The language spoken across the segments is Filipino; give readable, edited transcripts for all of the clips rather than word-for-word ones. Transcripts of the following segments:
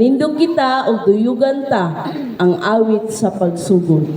Nindog kita o duyugan ta ang awit sa pagsugod.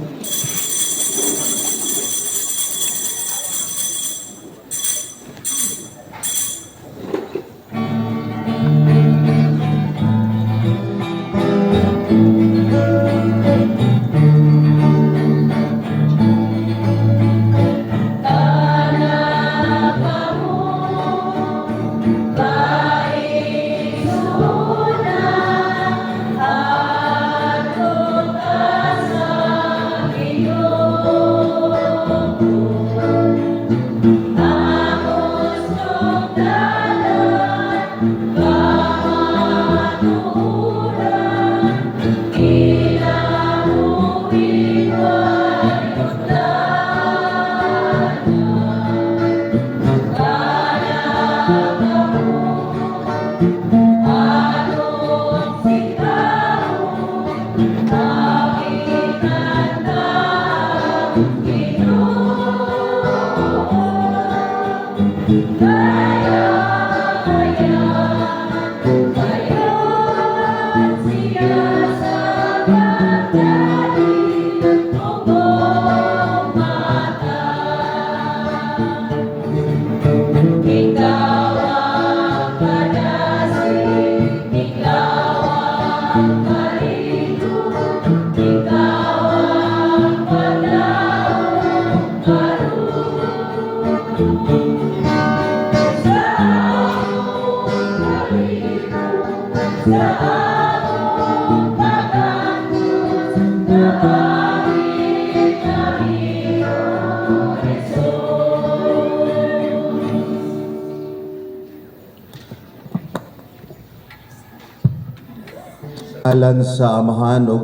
Alan sa Amahan ug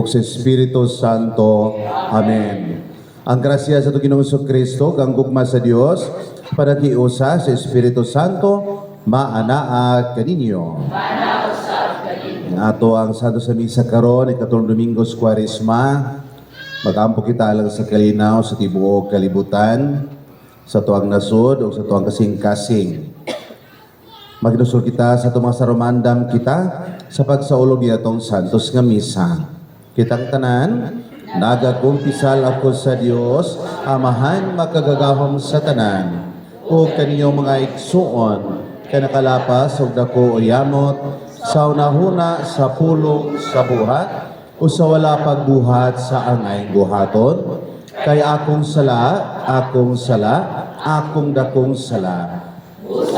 sa Espiritu Santo. Amen. Ang grasya sa Ginoong Kristo, ang gugma sa Dios, panagiusa sa Espiritu Santo, maanaa kaninyo. Ato ang Santo sa Misa karon, ikatulong Domingos Quaresma, magampo kita lang sa kalinaw sa tibuok kalibutan, sa tuang nasod o sa tuang kasing-kasing. Magdusol kita sa tumang sarumandam kita sa pagsaulog yatong santos nga misa. Kitang tanan, nagakumpisal ako sa Dios, Amahan makagagahom sa tanan, o kaninyong mga igsuon, kanakalapas o dako o yamot, sa unahuna sa pulong sa buhat, o sa wala pagbuhat sa angay buhaton, kay akong sala, akong dakong sala.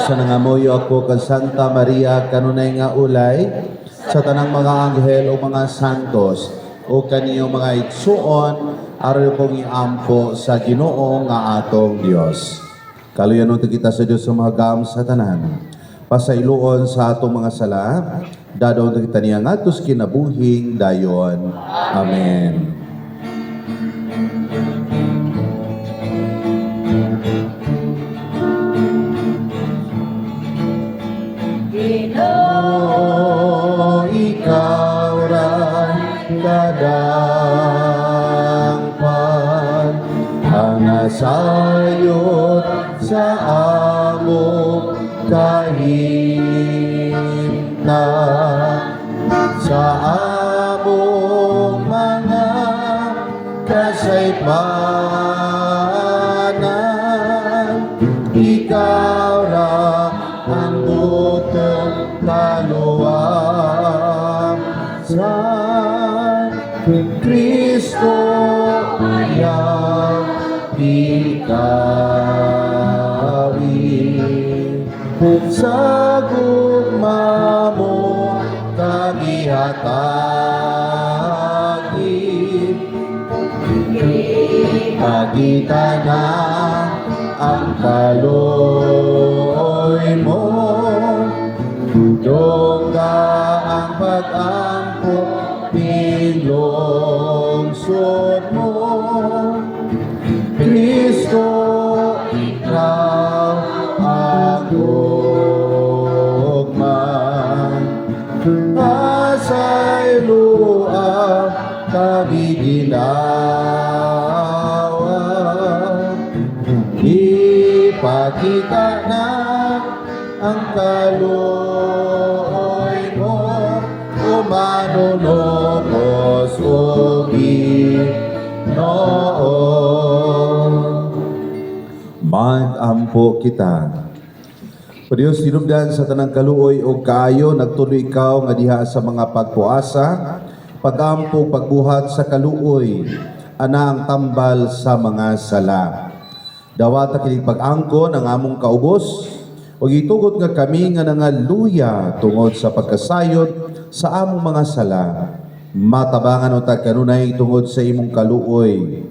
Sa nangamuyo ako kay Santa Maria kanunay nga ulay, sa tanang mga anghel o mga santos, o kaniyong mga igsuon, aral kong iampo sa Ginoo nga atong Dios. Kaluyan nung kita sa Diyos sumagam sa tanan. Pasailuon sa atong mga sala, dadaw na kita niya nga tus kinabuhing dayon. Amen. Ikaw ray kadangpan, ang nasayot sa amo kahimta, sa among mga kasaypanan, ikaw ra ang butong kaluwang sa Kristo yang ikawi, sa gugma mo kagihatagi, kagita na ang kaloy mo, dongga ang pag-ampo, pilungsod mo. Kristo, ikaw ang gugma, asay luang kabiginawa, ipakita na ang kaloy mo, panunokos o Ginoo. Mag-ampo kita. O Diyos, tinubdan sa tanang kaluoy o kaayo, nagtuloy ikaw nga diha sa mga pagpuasa, pagampo, pagbuhat sa kaluoy, ana ang tambal sa mga sala. Dawata kining pag-angkon ang among kaubos, o gitugot nga kami nga nangaluya tungod sa pagkasayod sa among mga sala. Matabangan o tagkanunay tungod sa imong kaluoy.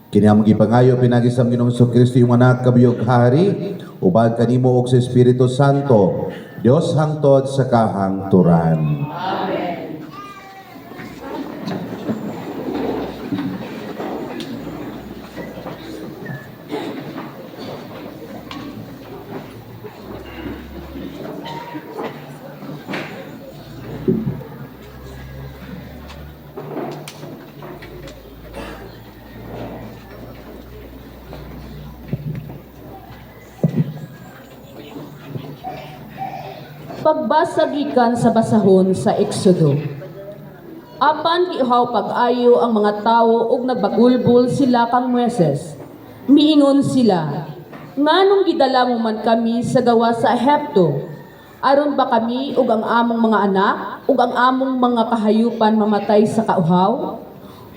Kini among gipangayo pinagi sa Ginoong Kristo yung anak kabiyog hari, uban kanimo og sa Espiritu Santo, Dios hangtod sa kahangturan. Amen. Pagbasa gikan sa basahon sa Exodo. Apan gihaw pag-ayo ang mga tawo ug nagbagulbol sila kang Moises. Miingon sila, nganong gidala mo man kami sa gawa sa Ehipto? Aron ba kami ug ang among mga anak ug ang among mga kahayupan mamatay sa kauhaw?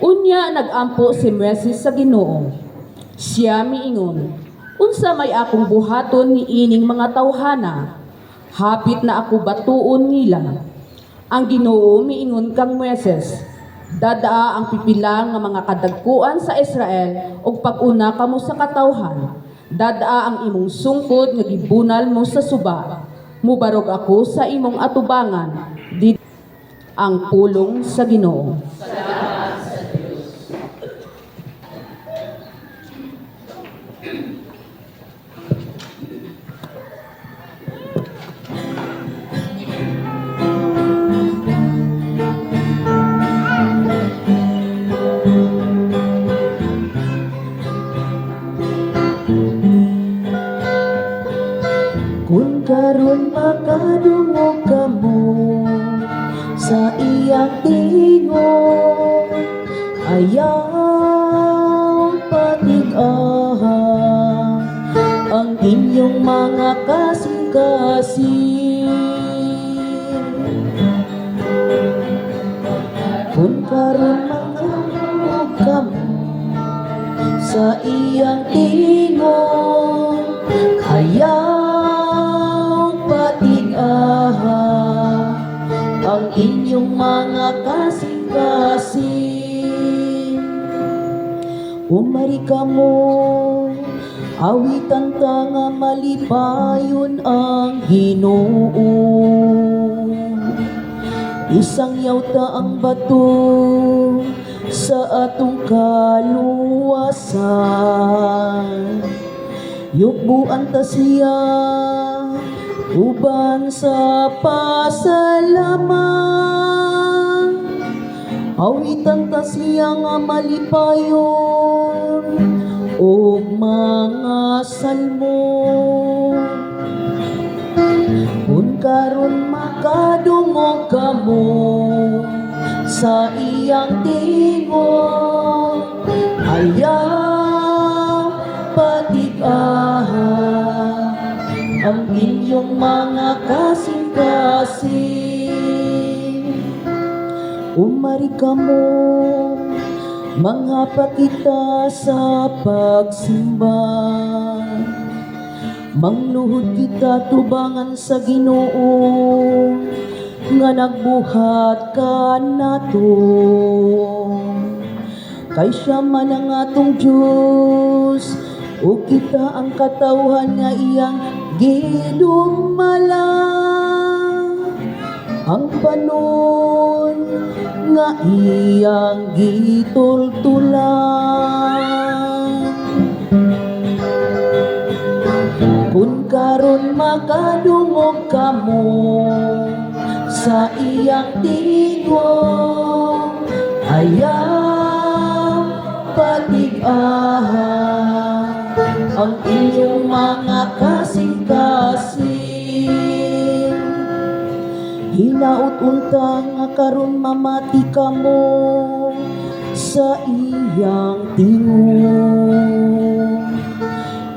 Unya nagampo si Moises sa Ginoo. Siya miingon, unsa may akong buhaton ni ining mga tawhana? Hapit na ako batuon nila. Ang Ginoo miingon kang Moises, dadaa ang pipilang nga mga kadagkuan sa Israel ug pag-una kamo sa katawhan. Dadaa ang imong sungkod nga gibunal mo sa suba. Mubarog ako sa imong atubangan. Di ang pulong sa Ginoo. Kung karon makadungog kamo sa iyang tingog, ayaw patig-ahang ang inyong mga kasing-kasing. Kung karon makadungog kamo sa iyang tingog, ayaw ang inyong mga kasing-kasing. Umari ka mo, awitan ta nga malipayon ang Ginoo. Isang yawta ang bato sa atong kaluwasan. Yukbuan ta siya uban sa pasalamat, awitan ta siya nga malipayon o mga salmo. Kung karon makadungog kamo sa iyang tingog, ayaw patig-ahang ang inyong mga kasing-kasing. Umari ka mo, manghapa kita sa pagsimba. Mangluhod kita tubangan sa Ginoo nga nagbuhat ka nato. Kay siya man ang atong Diyos, o kita ang katawhan nga iyang gidumala. Ang panon nga iyang gitultulan. Kung karon makadungog kamo sa iyang tingog, ayaw patig-ahang ang inyong mga kasing-kasing. hinaut unta nga karon mamati kamo sa iyang tingog.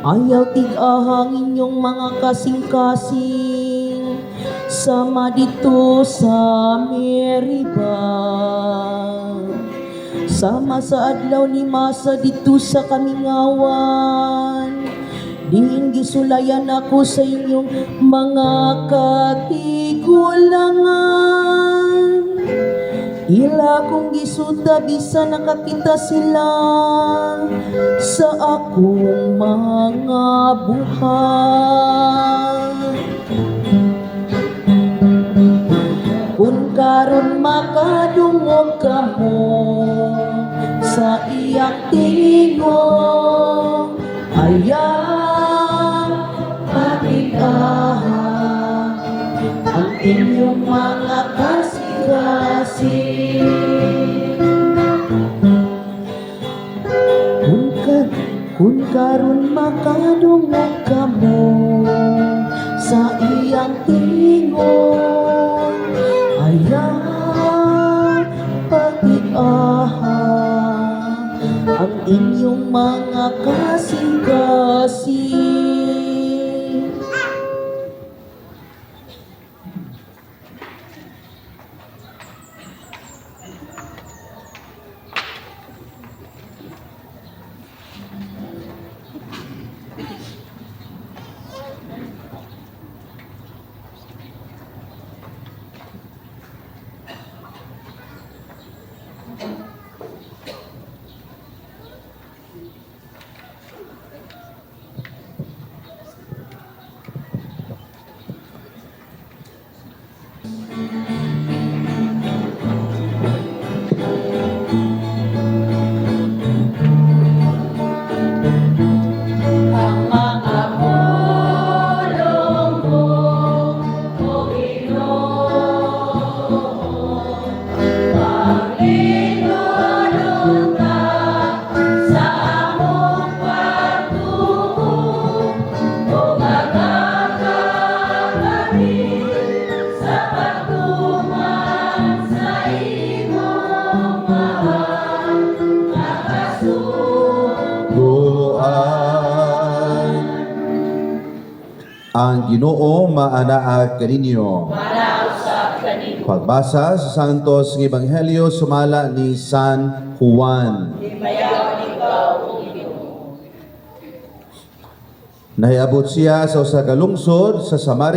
Ayaw tig-ahang inyong mga kasing-kasing sama dito sa Meriba. Sama sa adlaw ni Masa dito sa Kamingawan. Diin gisulayan ako sa inyong mga katigulangan. Ila kong gisuta bisa nakakita sila sa akong mga buhay. Kung karon makadungog kamo sa iyang tingog, ayaw pag-igaha ang inyong mga kasing-kasing. Kung karon makadungog kamo sa iyang tingog, ayaw pag-iaha ang inyong mga kasing-kasing. Ang Ginoo maanaa kaninyo. Pagbasa sa Santos ng Ebanghelyo sumala ni San Juan. Nahiabot siya sa usa ka lungsod sa Samaria.